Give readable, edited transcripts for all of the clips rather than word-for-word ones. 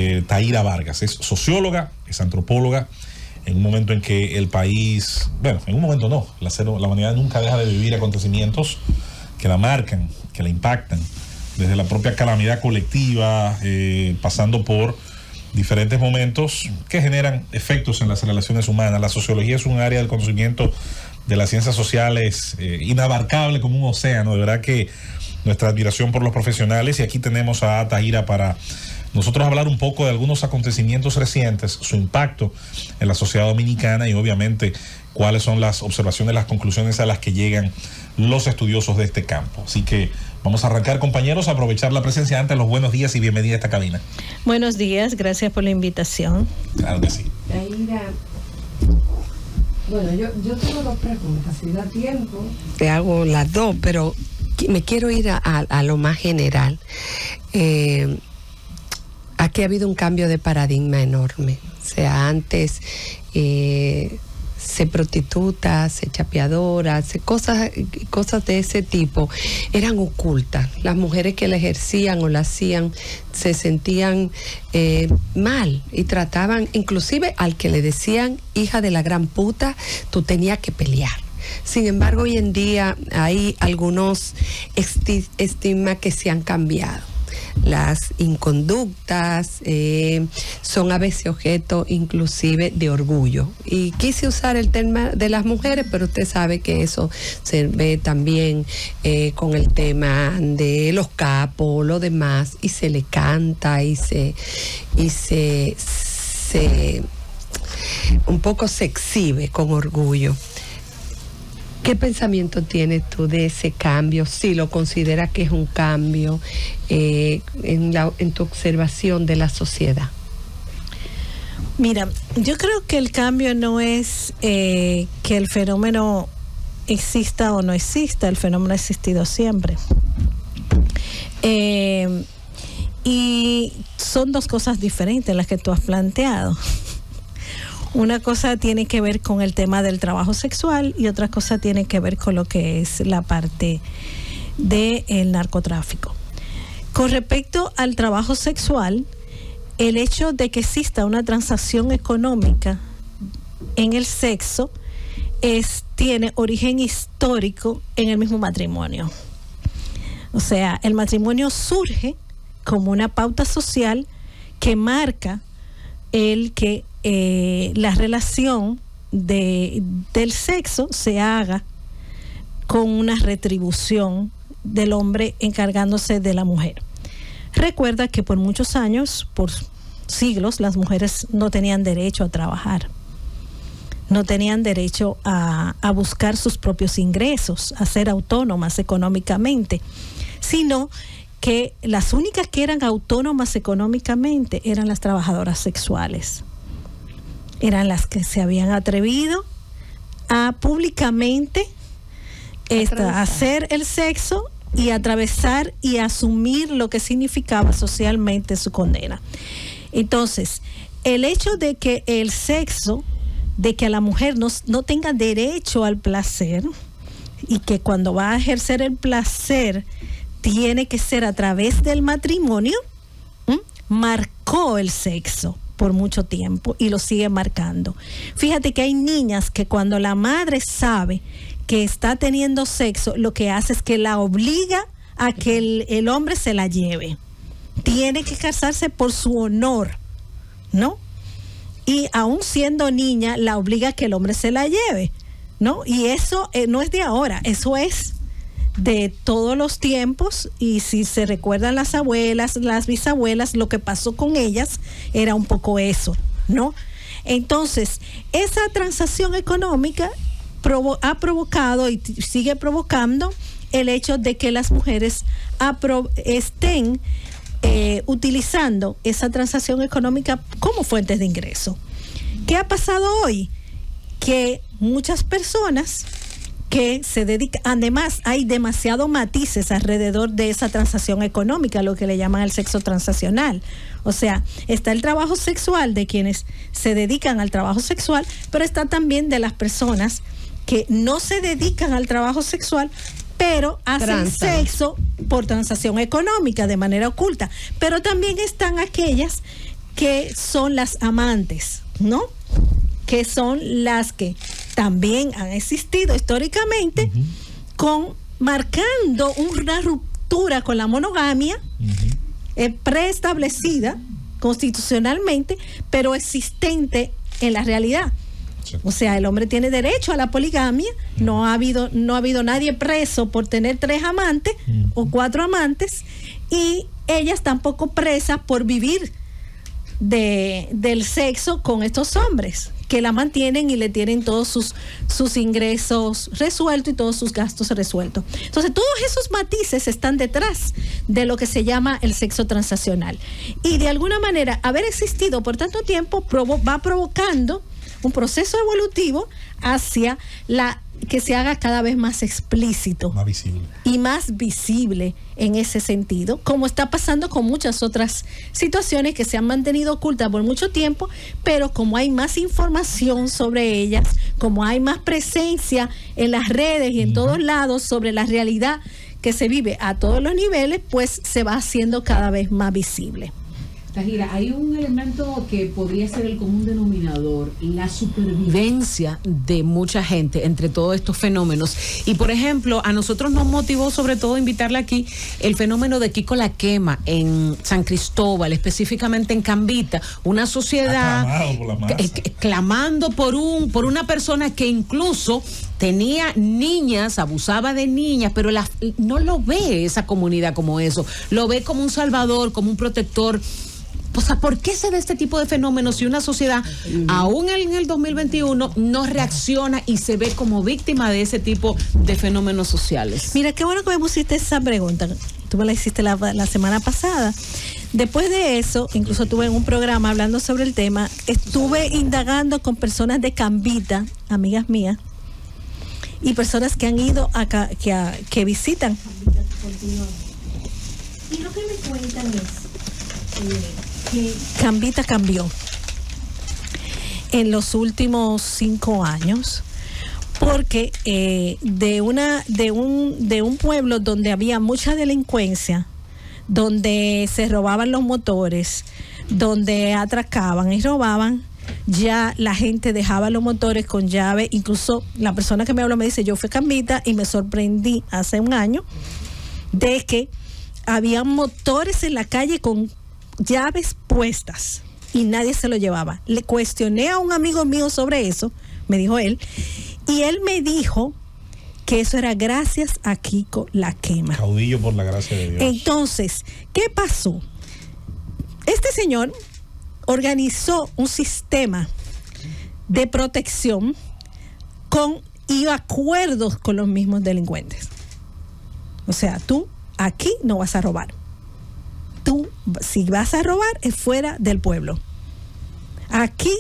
de Taira Vargas. Es socióloga, es antropóloga, en un momento en que el país, bueno, en un momento no, la humanidad nunca deja de vivir acontecimientos que la marcan, que la impactan, desde la propia calamidad colectiva, pasando por diferentes momentos que generan efectos en las relaciones humanas. La sociología es un área del conocimiento de las ciencias sociales inabarcable como un océano. De verdad que nuestra admiración por los profesionales, y aquí tenemos a Taira para nosotros hablar un poco de algunos acontecimientos recientes, su impacto en la sociedad dominicana y obviamente cuáles son las observaciones, las conclusiones a las que llegan los estudiosos de este campo. Así que vamos a arrancar, compañeros, a aprovechar la presencia. Antes, los buenos días y bienvenida a esta cabina. Buenos días, gracias por la invitación. Claro que sí. Taira, bueno, yo tengo dos preguntas, si da tiempo. Te hago las dos, pero me quiero ir a lo más general. Aquí ha habido un cambio de paradigma enorme. O sea, antes se prostituta, se chapeadora, cosas de ese tipo eran ocultas. Las mujeres que la ejercían o la hacían se sentían mal y trataban, inclusive al que le decían hija de la gran puta, tú tenías que pelear. Sin embargo, hoy en día hay algunos estigmas que se han cambiado. Las inconductas son a veces objeto inclusive de orgullo. Y quise usar el tema de las mujeres, pero usted sabe que eso se ve también con el tema de los capos, lo demás, y se le canta y se un poco se exhibe con orgullo. ¿Qué pensamiento tienes tú de ese cambio? Si lo consideras que es un cambio en tu observación de la sociedad. Mira, yo creo que el cambio no es que el fenómeno exista o no exista, el fenómeno ha existido siempre. Y son dos cosas diferentes las que tú has planteado. Una cosa tiene que ver con el tema del trabajo sexual y otra cosa tiene que ver con lo que es la parte del narcotráfico. Con respecto al trabajo sexual, el hecho de que exista una transacción económica en el sexo tiene origen histórico en el mismo matrimonio. O sea, el matrimonio surge como una pauta social que marca el que la relación del sexo se haga con una retribución del hombre encargándose de la mujer. Recuerda que por muchos años, por siglos, las mujeres no tenían derecho a trabajar, no tenían derecho a buscar sus propios ingresos, a ser autónomas económicamente, sino que las únicas que eran autónomas económicamente eran las trabajadoras sexuales. Eran las que se habían atrevido a públicamente hacer el sexo y atravesar y asumir lo que significaba socialmente su condena. Entonces, el hecho de que el sexo, de que la mujer no tenga derecho al placer y que cuando va a ejercer el placer tiene que ser a través del matrimonio, marcó el sexo por mucho tiempo y lo sigue marcando. Fíjate que hay niñas que cuando la madre sabe que está teniendo sexo, lo que hace es que la obliga a que el hombre se la lleve. Tiene que casarse por su honor, ¿no? Y aún siendo niña, la obliga a que el hombre se la lleve, ¿no? Y eso no es de ahora, eso es de todos los tiempos, y si se recuerdan las abuelas, las bisabuelas, lo que pasó con ellas era un poco eso, ¿no? Entonces, esa transacción económica ha provocado y sigue provocando el hecho de que las mujeres estén utilizando esa transacción económica como fuentes de ingreso. ¿Qué ha pasado hoy? Que muchas personas que se dedican, además hay demasiados matices alrededor de esa transacción económica, lo que le llaman el sexo transaccional. O sea, está el trabajo sexual de quienes se dedican al trabajo sexual, pero está también de las personas que no se dedican al trabajo sexual, pero hacen sexo por transacción económica de manera oculta. Pero también están aquellas que son las amantes, ¿no? Que son las que también han existido históricamente, marcando una ruptura con la monogamia preestablecida constitucionalmente, pero existente en la realidad. O sea, el hombre tiene derecho a la poligamia. No ha habido nadie preso por tener 3 amantes o 4 amantes, y ellas tampoco presas por vivir del sexo con estos hombres que la mantienen y le tienen todos sus ingresos resueltos y todos sus gastos resueltos. Entonces, todos esos matices están detrás de lo que se llama el sexo transaccional. Y de alguna manera, haber existido por tanto tiempo va provocando un proceso evolutivo hacia que se haga cada vez más explícito, más visible y más visible en ese sentido, como está pasando con muchas otras situaciones que se han mantenido ocultas por mucho tiempo, pero como hay más información sobre ellas, como hay más presencia en las redes y en todos lados sobre la realidad que se vive a todos los niveles, pues se va haciendo cada vez más visible. Tajira, hay un elemento que podría ser el común denominador, la supervivencia de mucha gente entre todos estos fenómenos. Y por ejemplo, a nosotros nos motivó sobre todo invitarle aquí el fenómeno de Kiko La Quema en San Cristóbal, específicamente en Cambita, una sociedad clamando por una persona que incluso tenía niñas, abusaba de niñas, pero no lo ve esa comunidad como eso, lo ve como un salvador, como un protector. O sea, ¿por qué se da este tipo de fenómenos si una sociedad, aún en el 2021, no reacciona y se ve como víctima de ese tipo de fenómenos sociales? Mira, qué bueno que me pusiste esa pregunta. Tú me la hiciste la semana pasada. Después de eso, incluso tuve un programa hablando sobre el tema, estuve indagando con personas de Cambita, amigas mías, y personas que han ido acá, que visitan. Y lo que me cuentan es que Cambita cambió en los últimos 5 años, porque de un pueblo donde había mucha delincuencia, donde se robaban los motores, donde atracaban y robaban, ya la gente dejaba los motores con llave. Incluso la persona que me habló me dice, yo fui a Cambita y me sorprendí hace un año de que había motores en la calle con llaves puestas y nadie se lo llevaba. Le cuestioné a un amigo mío sobre eso, me dijo él, y él me dijo que eso era gracias a Kiko La Quema. Caudillo por la gracia de Dios. Entonces, ¿qué pasó? Este señor organizó un sistema de protección y acuerdos con los mismos delincuentes. O sea, tú aquí no vas a robar. Tú, si vas a robar, es fuera del pueblo. Aquí,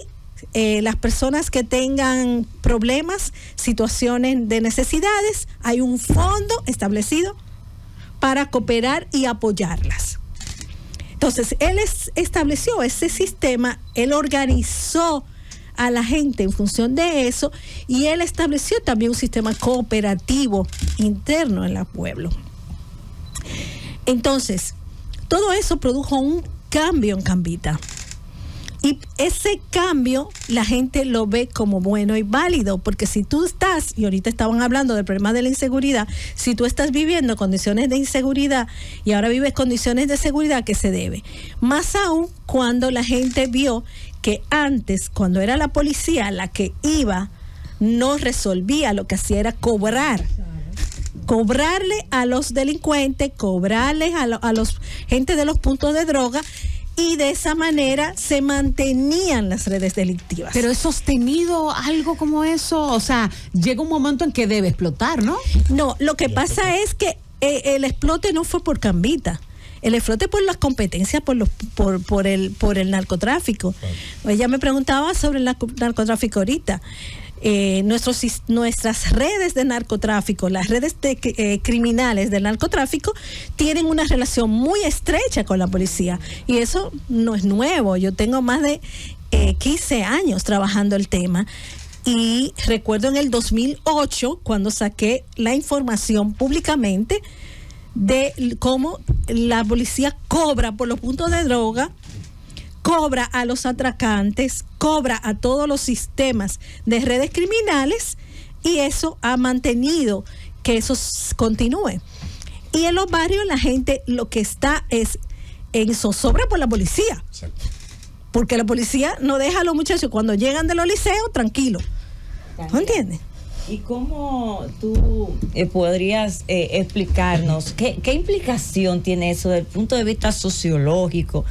las personas que tengan problemas, situaciones de necesidades, hay un fondo establecido para cooperar y apoyarlas. Entonces, él estableció ese sistema, él organizó a la gente en función de eso, y él estableció también un sistema cooperativo interno en el pueblo. Entonces, todo eso produjo un cambio en Cambita. Y ese cambio la gente lo ve como bueno y válido, porque si tú estás, y ahorita estaban hablando del problema de la inseguridad, si tú estás viviendo condiciones de inseguridad y ahora vives condiciones de seguridad, ¿qué se debe? Más aún cuando la gente vio que antes, cuando era la policía la que iba, no resolvía, lo que hacía era cobrarle a los delincuentes, cobrarles a los gente de los puntos de droga, y de esa manera se mantenían las redes delictivas. Pero es sostenido algo como eso, o sea, llega un momento en que debe explotar, ¿no? No, lo que pasa es que el explote no fue por Cambita. El explote por las competencias, por el narcotráfico. Claro. Ella me preguntaba sobre el narcotráfico ahorita. Nuestras redes de narcotráfico, las redes criminales del narcotráfico, tienen una relación muy estrecha con la policía, y eso no es nuevo. Yo tengo más de 15 años trabajando el tema, y recuerdo en el 2008 cuando saqué la información públicamente de cómo la policía cobra por los puntos de droga, cobra a los atracantes, cobra a todos los sistemas de redes criminales, y eso ha mantenido que eso continúe. Y en los barrios la gente lo que está es en zozobra por la policía. Exacto. Porque la policía no deja a los muchachos cuando llegan de los liceos tranquilos. ¿No entiendes? ¿Y cómo tú podrías explicarnos qué implicación tiene eso desde el punto de vista sociológico?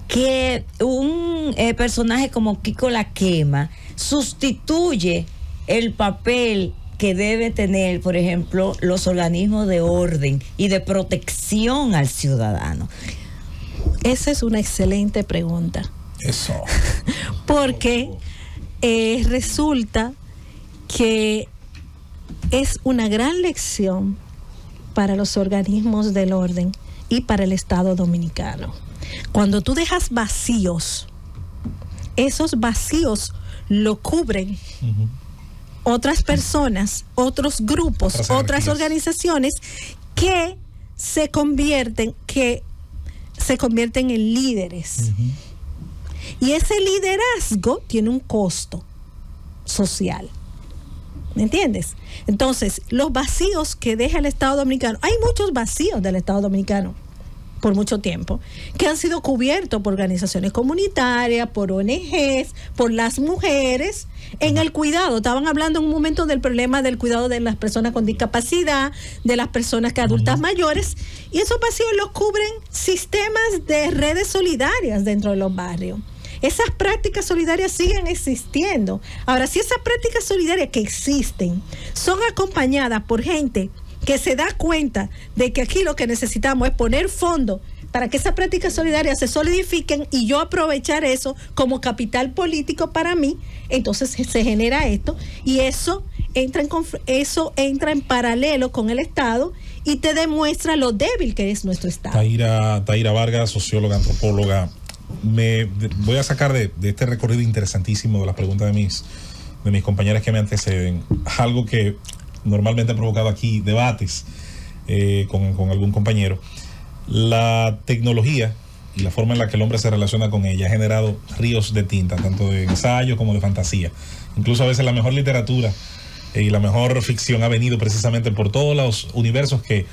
Que un personaje como Kiko La Quema sustituye el papel que debe tener, por ejemplo, los organismos de orden y de protección al ciudadano. Esa es una excelente pregunta. Eso. Porque resulta que es una gran lección para los organismos del orden y para el Estado dominicano. Cuando tú dejas vacíos, esos vacíos lo cubren otras personas, otros grupos, otras organizaciones que se convierten en líderes. Y ese liderazgo tiene un costo social. ¿Me entiendes? Entonces, los vacíos que deja el Estado Dominicano, hay muchos vacíos del Estado Dominicano por mucho tiempo, que han sido cubiertos por organizaciones comunitarias, por ONGs, por las mujeres, en el cuidado. Estaban hablando en un momento del problema del cuidado de las personas con discapacidad, de las personas que adultas mayores, y esos vacíos los cubren sistemas de redes solidarias dentro de los barrios. Esas prácticas solidarias siguen existiendo. Ahora, si esas prácticas solidarias que existen son acompañadas por gente que se da cuenta de que aquí lo que necesitamos es poner fondos para que esas prácticas solidarias se solidifiquen y yo aprovechar eso como capital político para mí, entonces se genera esto, y eso entra en paralelo con el Estado y te demuestra lo débil que es nuestro Estado. Taira Vargas, socióloga, antropóloga. Me voy a sacar de este recorrido interesantísimo de las preguntas de mis compañeras que me anteceden algo que normalmente ha provocado aquí debates con algún compañero. La tecnología y la forma en la que el hombre se relaciona con ella ha generado ríos de tinta, tanto de ensayo como de fantasía. Incluso a veces la mejor literatura y la mejor ficción ha venido precisamente por todos los universos que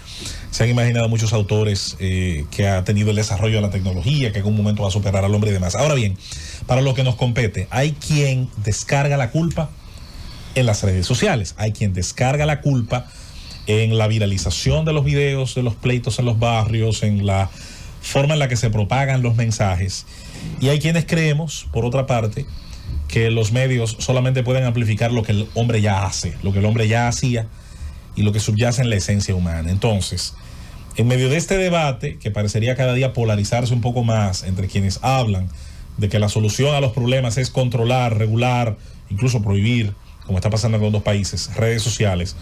se han imaginado muchos autores, que ha tenido el desarrollo de la tecnología, que en algún momento va a superar al hombre y demás. Ahora bien, para lo que nos compete, hay quien descarga la culpa en las redes sociales, hay quien descarga la culpa en la viralización de los videos, de los pleitos en los barrios, en la forma en la que se propagan los mensajes, y hay quienes creemos, por otra parte, que los medios solamente pueden amplificar lo que el hombre ya hace, lo que el hombre ya hacía y lo que subyace en la esencia humana. Entonces, en medio de este debate, que parecería cada día polarizarse un poco más entre quienes hablan de que la solución a los problemas es controlar, regular, incluso prohibir, como está pasando en algunos países, redes sociales,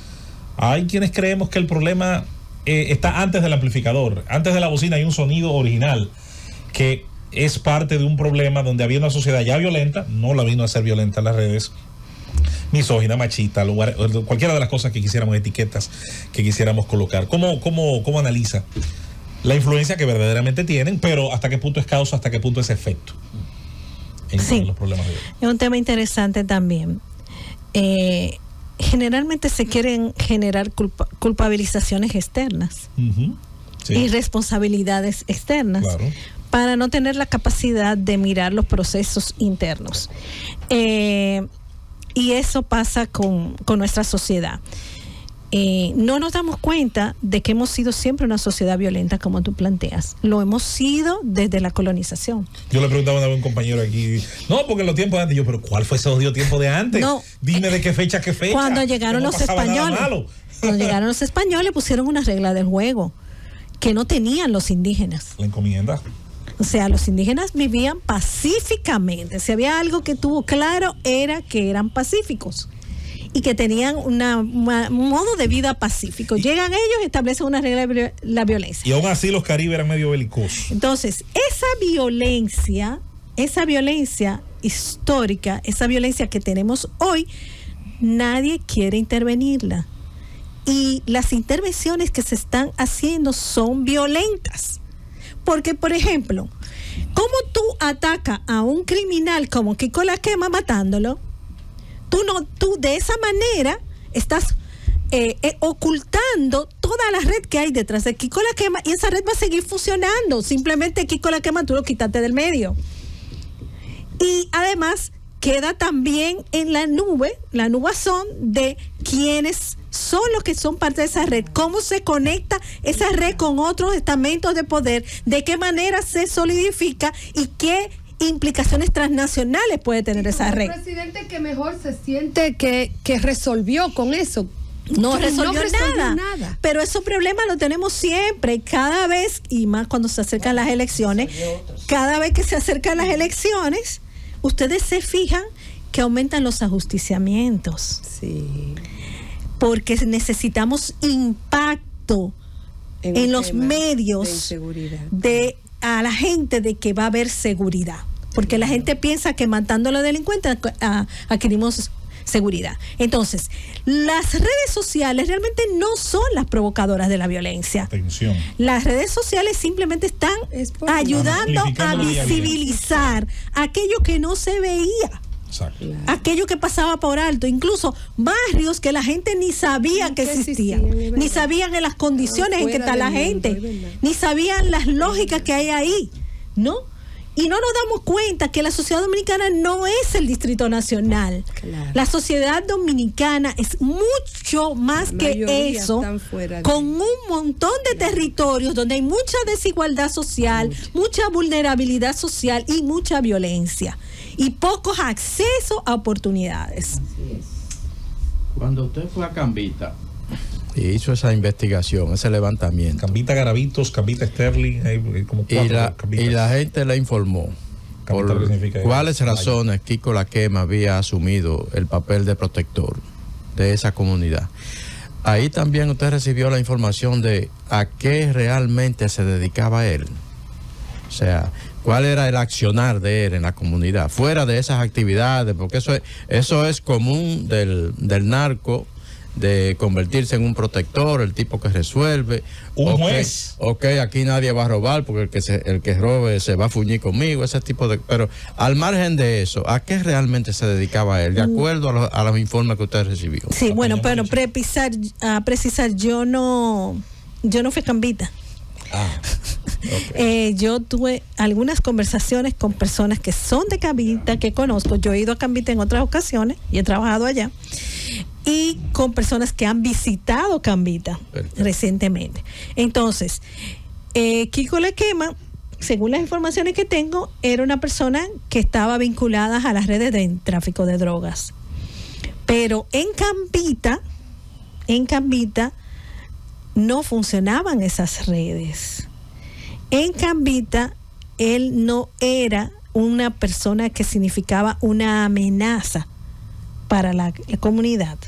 hay quienes creemos que el problema está antes del amplificador, antes de la bocina hay un sonido original que es parte de un problema donde había una sociedad ya violenta, no la vino a ser violenta en las redes, misógina, machista, cualquiera de las cosas que quisiéramos, etiquetas que quisiéramos colocar. ¿Cómo analiza la influencia que verdaderamente tienen, pero hasta qué punto es causa, hasta qué punto es efecto en los problemas de hoy? Es un tema interesante también. Generalmente se quieren generar culpabilizaciones externas y responsabilidades externas. Claro. Para no tener la capacidad de mirar los procesos internos. Y eso pasa con nuestra sociedad. No nos damos cuenta de que hemos sido siempre una sociedad violenta, como tú planteas. Lo hemos sido desde la colonización. Yo le preguntaba a un compañero aquí, no, porque en los tiempos de antes, yo, pero ¿cuál fue ese odio tiempo de antes? No, dime de qué fecha, Cuando llegaron los españoles. Cuando llegaron los españoles pusieron una regla del juego que no tenían los indígenas. La encomienda. O sea, los indígenas vivían pacíficamente. Si había algo que tuvo claro era que eran pacíficos y que tenían un modo de vida pacífico. Llegan ellos y establecen una regla de la violencia. Y aún así los caribes eran medio belicosos. Entonces, esa violencia histórica, esa violencia que tenemos hoy, nadie quiere intervenirla. Y las intervenciones que se están haciendo son violentas. Porque, por ejemplo, ¿Cómo tú atacas a un criminal como Kiko La Quema matándolo? Tú de esa manera estás ocultando toda la red que hay detrás de Kiko La Quema, y esa red va a seguir funcionando. Simplemente Kiko La Quema tú lo quitaste del medio. Y además queda también en la nubazón de quienes son los que son parte de esa red, cómo se conecta esa red con otros estamentos de poder, de qué manera se solidifica y qué implicaciones transnacionales puede tener esa red. El presidente que mejor se siente que resolvió con eso. No resolvió nada. Pero esos problemas los tenemos siempre, cada vez, y más cuando se acercan las elecciones. Cada vez que se acercan las elecciones, ustedes se fijan que aumentan los ajusticiamientos. Sí. Porque necesitamos impacto en los medios a la gente de que va a haber seguridad. Porque la gente piensa que matando a los delincuentes adquirimos seguridad. Entonces, las redes sociales realmente no son las provocadoras de la violencia. Atención. Las redes sociales simplemente están ayudando a visibilizar aquello que no se veía. Exacto. Aquello que pasaba por alto, incluso barrios que la gente ni sabía que existían, ni sabían en las condiciones en que está la gente, ni sabían las lógicas que hay ahí, ¿no? Y no nos damos cuenta que la sociedad dominicana no es el Distrito Nacional. Claro. La sociedad dominicana es mucho más que eso, con un montón de territorios donde hay mucha desigualdad social, mucha vulnerabilidad social y mucha violencia. Y pocos accesos a oportunidades. Así es. Cuando usted fue a Cambita y hizo esa investigación, ese levantamiento, Cambita Garavitos, Cambita Sterling, hay como cuatro y la gente le informó por cuáles razones Kiko La Quema había asumido el papel de protector de esa comunidad. Ahí también usted recibió la información de a qué realmente se dedicaba él. O sea, cuál era el accionar de él en la comunidad, fuera de esas actividades, porque eso es común del narco, de convertirse en un protector, el tipo que resuelve. Un juez. Aquí nadie va a robar porque el que robe se va a fuñir conmigo, ese tipo de... Pero al margen de eso, ¿a qué realmente se dedicaba él? De acuerdo a los informes que usted recibió. Sí, bueno, pero precisar, yo no fui Cambita. Yo tuve algunas conversaciones con personas que son de Cambita, que conozco. Yo he ido a Cambita en otras ocasiones y he trabajado allá, y con personas que han visitado Cambita recientemente. Entonces, Kiko La Quema, según las informaciones que tengo, era una persona que estaba vinculada a las redes de tráfico de drogas. Pero en Cambita no funcionaban esas redes. En Cambita, él no era una persona que significaba una amenaza para la comunidad.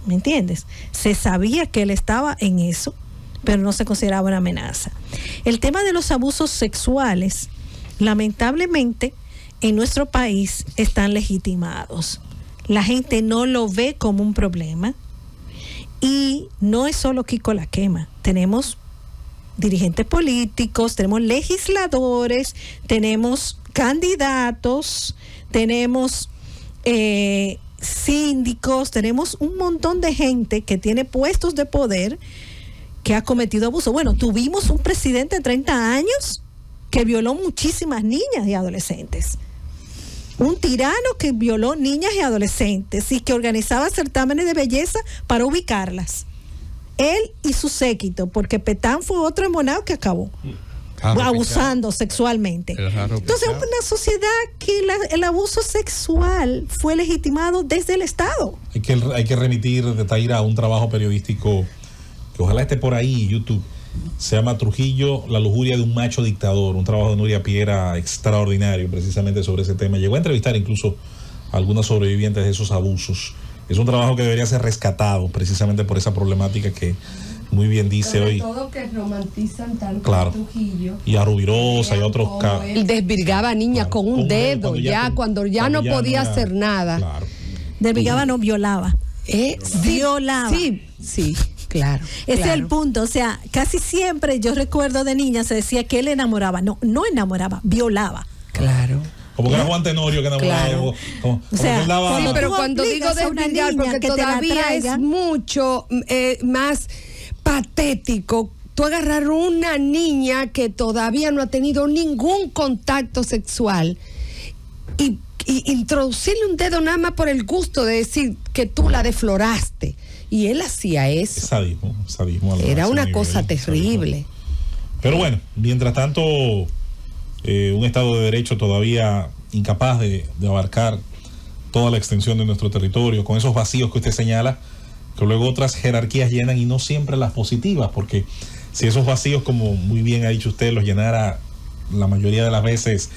¿Me entiendes? Se sabía que él estaba en eso, pero no se consideraba una amenaza. El tema de los abusos sexuales, lamentablemente, en nuestro país están legitimados. La gente no lo ve como un problema. Y no es solo Kiko La Quema. Tenemos dirigentes políticos, tenemos legisladores, tenemos candidatos, tenemos síndicos, tenemos un montón de gente que tiene puestos de poder que ha cometido abuso. Bueno, tuvimos un presidente de 30 años que violó muchísimas niñas y adolescentes. Un tirano que violó niñas y adolescentes y que organizaba certámenes de belleza para ubicarlas. Él y su séquito, porque Petán fue otro emonado que acabó abusando sexualmente. Entonces, una sociedad que el abuso sexual fue legitimado desde el Estado. Hay que remitir, Taira, a un trabajo periodístico que ojalá esté por ahí, YouTube. Se llama Trujillo, la lujuria de un macho dictador, un trabajo de Nuria Piera extraordinario precisamente sobre ese tema. Llegó a entrevistar incluso a algunas sobrevivientes de esos abusos. Es un trabajo que debería ser rescatado precisamente por esa problemática que muy bien dice sobre hoy. Todo que romantizan tanto claro. a Trujillo. Y a Rubirosa y otros casos. Él desvirgaba a niñas con un dedo, cuando ya no podía hacer nada. Claro. Desvirgaba, no violaba. Violaba. Sí. Claro. Ese es el punto. O sea, casi siempre yo recuerdo de niña se decía que él enamoraba. No enamoraba, violaba. Claro. Como que era Juan Tenorio que enamoraba. Claro. Como O sea, que él daba. Sí, pero tú cuando digo obligas a una desbrindar, niña porque que te la todavía traiga, es mucho más patético tú agarrar una niña que todavía no ha tenido ningún contacto sexual y introducirle un dedo nada más por el gusto de decir que tú la defloraste. Y él hacía eso. Sadismo. Era una cosa terrible. Sadismo. Pero bueno, mientras tanto, un Estado de Derecho todavía incapaz de abarcar toda la extensión de nuestro territorio, con esos vacíos que usted señala, que luego otras jerarquías llenan y no siempre las positivas, porque si esos vacíos, como muy bien ha dicho usted, los llenara la mayoría de las veces,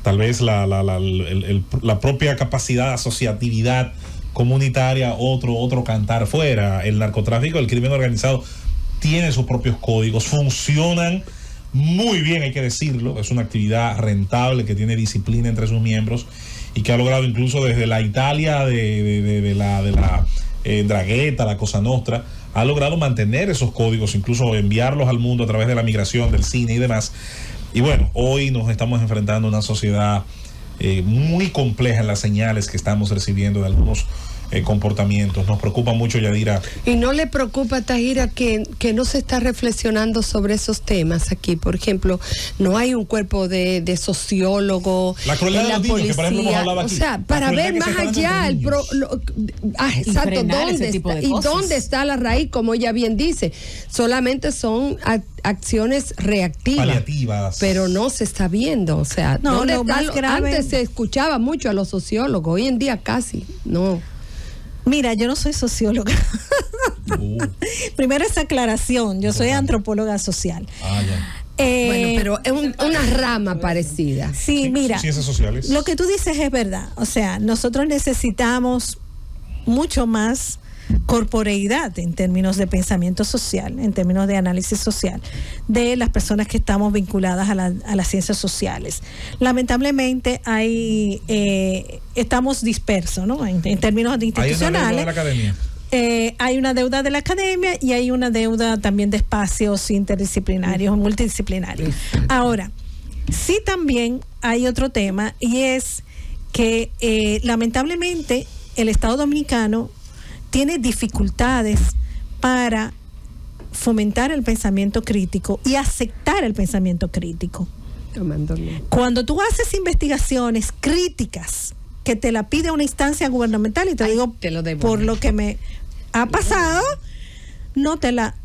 tal vez la propia capacidad de asociatividad comunitaria, otro cantar fuera. El narcotráfico, el crimen organizado tiene sus propios códigos, funcionan muy bien, hay que decirlo, es una actividad rentable que tiene disciplina entre sus miembros y que ha logrado incluso desde la Italia de la Ndrangheta, la Cosa Nostra, ha logrado mantener esos códigos, incluso enviarlos al mundo a través de la migración, del cine y demás. Y bueno, hoy nos estamos enfrentando a una sociedad muy compleja en las señales que estamos recibiendo de algunos comportamientos. Nos preocupa mucho, Yadira. Y no le preocupa, Tahira, que no se está reflexionando sobre esos temas aquí. Por ejemplo, no hay un cuerpo de sociólogo la crueldad en la de los niños, policía. que por ejemplo hemos hablado aquí. O sea, para ver más allá exacto, dónde está la raíz, como ella bien dice. Solamente son acciones reactivas, paliativas, pero no se está viendo. O sea, ¿dónde está antes se escuchaba mucho a los sociólogos, hoy en día casi no. Mira, yo no soy socióloga. Primero esa aclaración, yo soy antropóloga social. Bueno, pero es una rama parecida. Sí, mira, ciencias sociales. Lo que tú dices es verdad. O sea, nosotros necesitamos mucho más corporeidad en términos de pensamiento social, en términos de análisis social, de las personas que estamos vinculadas a las ciencias sociales. Lamentablemente estamos dispersos, ¿no? En términos de institucionales. Hay una deuda de la academia y hay una deuda también de espacios interdisciplinarios, multidisciplinarios. Ahora, sí también hay otro tema y es que lamentablemente el Estado Dominicano tiene dificultades para fomentar el pensamiento crítico y aceptar el pensamiento crítico. Cuando tú haces investigaciones críticas que te la pide una instancia gubernamental, y te digo por lo que me ha pasado, no te la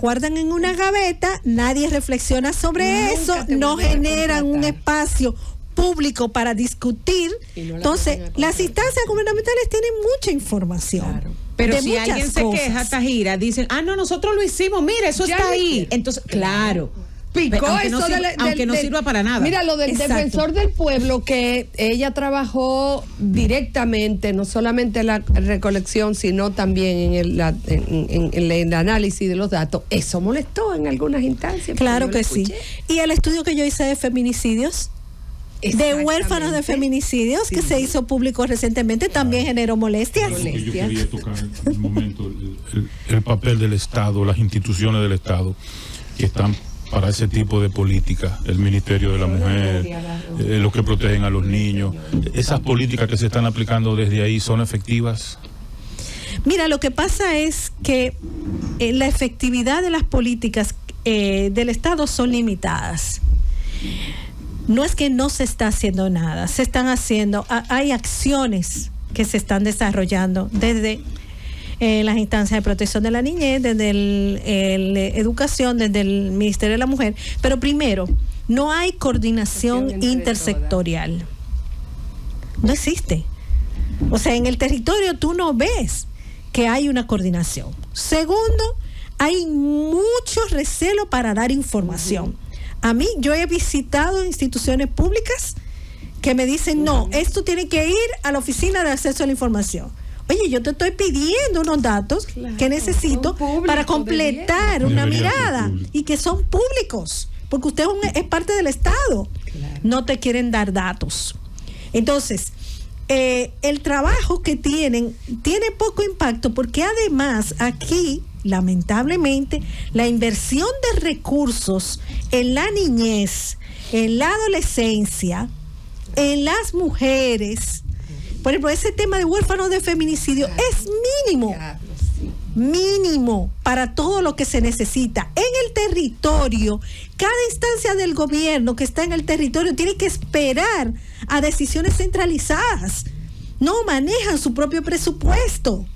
guardan en una gaveta, nadie reflexiona sobre eso, no generan un espacio público para discutir. Entonces, las instancias gubernamentales tienen mucha información. Claro. Pero si alguien se queja, Tahira, dicen, no, nosotros lo hicimos, mira, eso está ahí. Entonces, claro. Picó aunque eso aunque no sirva para nada. Mira, lo del defensor del pueblo, que ella trabajó directamente, no solamente en la recolección, sino también en el análisis de los datos. Eso molestó en algunas instancias. Claro que sí. Y el estudio que yo hice de feminicidios, de huérfanos de feminicidios, que se hizo público recientemente, también generó molestias. Yo quería tocar en un momento el papel del Estado, las instituciones del Estado que están para ese tipo de política, el Ministerio de la Mujer, los que protegen a los niños. ¿Esas políticas que se están aplicando desde ahí son efectivas? Mira, lo que pasa es que la efectividad de las políticas del Estado son limitadas. No es que no se está haciendo nada, se están haciendo, hay acciones que se están desarrollando desde las instancias de protección de la niñez, desde educación, desde el Ministerio de la Mujer, pero primero, no hay coordinación intersectorial. No existe. O sea, en el territorio tú no ves que hay una coordinación. Segundo, hay mucho recelo para dar información. A mí, yo he visitado instituciones públicas que me dicen, no, esto tiene que ir a la Oficina de Acceso a la Información. Oye, yo te estoy pidiendo unos datos que necesito para completar una mirada y que son públicos, porque usted es parte del Estado. No te quieren dar datos. Entonces, el trabajo que tienen tiene poco impacto, porque además aquí lamentablemente, la inversión de recursos en la niñez, en la adolescencia, en las mujeres, por ejemplo, ese tema de huérfanos de feminicidio es mínimo para todo lo que se necesita. En el territorio, cada instancia del gobierno que está en el territorio tiene que esperar a decisiones centralizadas. No manejan su propio presupuesto.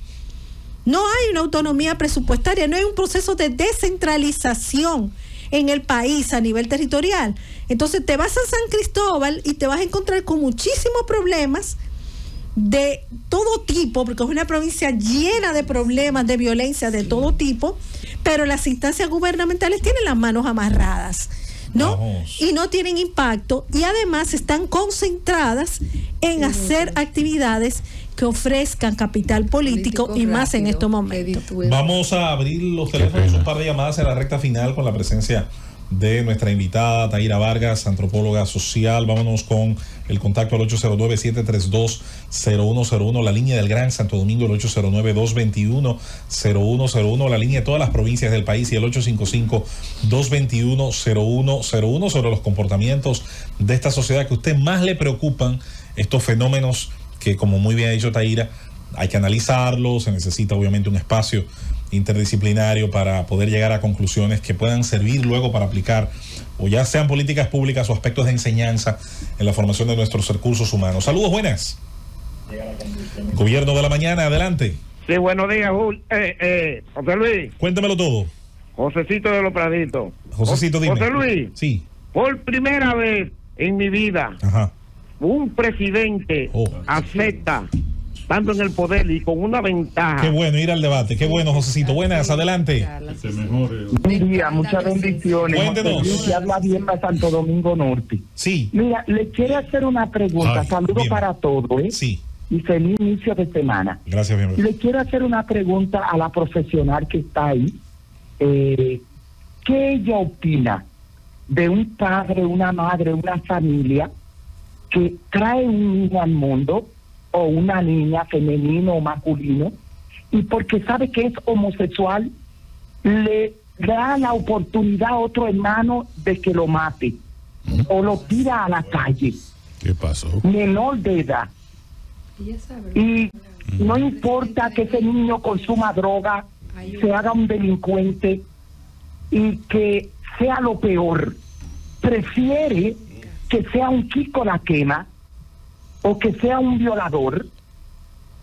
No hay una autonomía presupuestaria, no hay un proceso de descentralización en el país a nivel territorial. Entonces te vas a San Cristóbal y te vas a encontrar con muchísimos problemas de todo tipo, porque es una provincia llena de problemas de violencia de todo tipo, pero las instancias gubernamentales tienen las manos amarradas, ¿no? Y no tienen impacto, y además están concentradas en hacer actividades que ofrezcan capital político y más en estos momentos. Vamos a abrir los teléfonos, un par de llamadas en la recta final con la presencia de nuestra invitada Taira Vargas, antropóloga social. Vámonos con el contacto al 809-732-0101, la línea del Gran Santo Domingo, el 809-221-0101, la línea de todas las provincias del país, y el 855-221-0101, sobre los comportamientos de esta sociedad que a usted más le preocupan, estos fenómenos que, como muy bien ha dicho Taira, hay que analizarlos, se necesita obviamente un espacio interdisciplinario para poder llegar a conclusiones que puedan servir luego para aplicar, o ya sean políticas públicas o aspectos de enseñanza en la formación de nuestros recursos humanos. Saludos, buenas. Gobierno de la mañana, adelante. Sí, buenos días, José Luis. Cuéntamelo todo. Josecito de los Praditos. Josecito, dime. José Luis. Sí. Por primera vez en mi vida, un presidente acepta, tanto en el poder y con una ventaja. Qué bueno ir al debate, qué bueno, Josecito. Buenas, adelante. Buen día, muchas bendiciones. Cuéntenos. Se habla bien para Santo Domingo Norte. Sí. Mira, le quiero hacer una pregunta. Saludos para todos, Sí. Y feliz inicio de semana. Gracias, mi amor. Le quiero hacer una pregunta a la profesional que está ahí. ¿Qué ella opina de un padre, una madre, una familia que trae un niño al mundo, o una niña, femenino o masculino, y porque sabe que es homosexual, le da la oportunidad a otro hermano de que lo mate, o lo tira a la calle? ¿Qué pasó? Menor de edad. Y no importa que ese niño consuma droga, se haga un delincuente y que sea lo peor, prefiere que sea un Kiko la quema, o que sea un violador,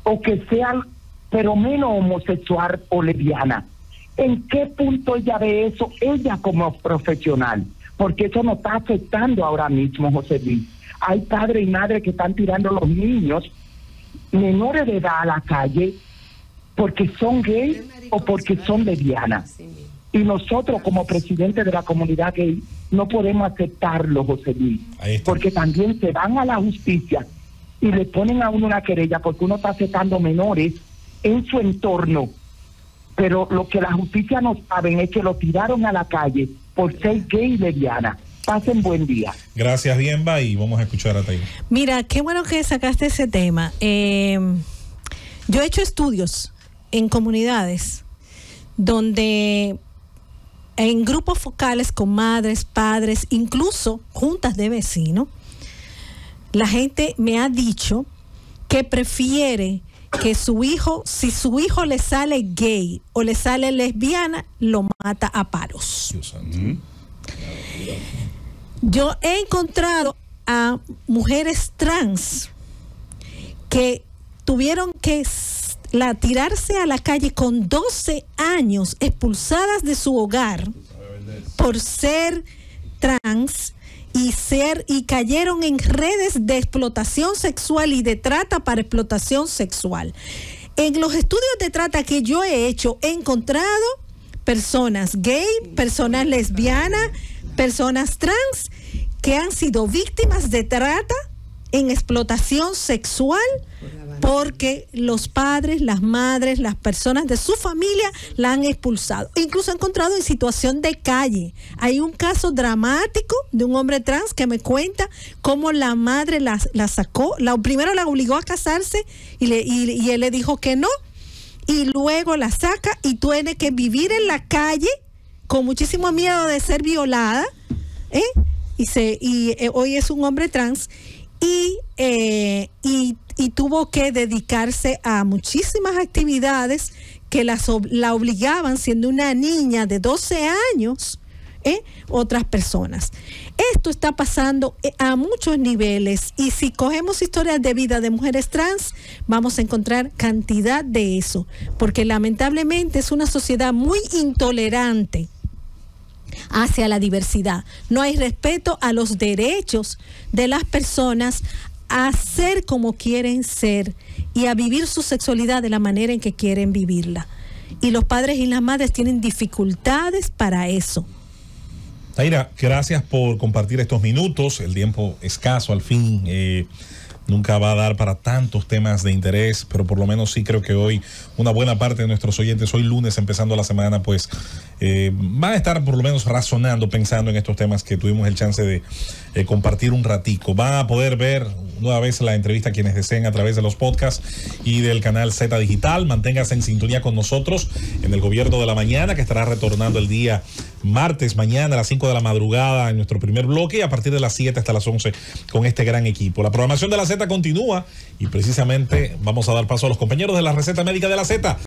o que sea, pero menos homosexual o lesbiana. ¿En qué punto ella ve eso, ella como profesional? Porque eso nos está afectando ahora mismo, José Luis. Hay padres y madres que están tirando a los niños menores de edad a la calle porque son gay o porque son lesbianas. Y nosotros, como presidente de la comunidad gay, no podemos aceptarlo, José Luis, porque también se van a la justicia y le ponen a uno una querella porque uno está aceptando menores en su entorno, pero lo que la justicia no saben es que lo tiraron a la calle por ser gay y lesbiana. Pasen buen día. Gracias, Bienva, y vamos a escuchar a Taylor. Mira, qué bueno que sacaste ese tema. Yo he hecho estudios en comunidades donde en grupos focales con madres, padres, incluso juntas de vecinos, la gente me ha dicho que prefiere que su hijo, si su hijo le sale gay o le sale lesbiana, lo mata a paros. Yo he encontrado a mujeres trans que tuvieron que tirarse a la calle con 12 años, expulsadas de su hogar por ser trans y cayeron en redes de explotación sexual y de trata para explotación sexual. En los estudios de trata que yo he hecho, he encontrado personas gay, personas lesbianas, personas trans que han sido víctimas de trata en explotación sexual porque los padres, las madres, las personas de su familia la han expulsado. Incluso he encontrado en situación de calle. Hay un caso dramático de un hombre trans que me cuenta cómo la madre la sacó, primero la obligó a casarse y él le dijo que no, y luego la saca y tiene que vivir en la calle con muchísimo miedo de ser violada, hoy es un hombre trans y tuvo que dedicarse a muchísimas actividades que la obligaban, siendo una niña de 12 años, otras personas. Esto está pasando a muchos niveles, y si cogemos historias de vida de mujeres trans, vamos a encontrar cantidad de eso, porque lamentablemente es una sociedad muy intolerante hacia la diversidad. No hay respeto a los derechos de las personas a ser como quieren ser y a vivir su sexualidad de la manera en que quieren vivirla. Y los padres y las madres tienen dificultades para eso. Taira, gracias por compartir estos minutos. El tiempo escaso al fin nunca va a dar para tantos temas de interés, pero por lo menos sí creo que hoy una buena parte de nuestros oyentes, hoy lunes empezando la semana, pues van a estar por lo menos razonando, pensando en estos temas que tuvimos el chance de compartir un ratico. Van a poder ver nueva vez la entrevista quienes deseen a través de los podcasts y del canal Z Digital. Manténgase en sintonía con nosotros en el Gobierno de la Mañana, que estará retornando el día martes, mañana a las 5 de la madrugada en nuestro primer bloque, y a partir de las 7 hasta las 11 con este gran equipo. La programación de la Z continúa y precisamente vamos a dar paso a los compañeros de la receta médica de la Z.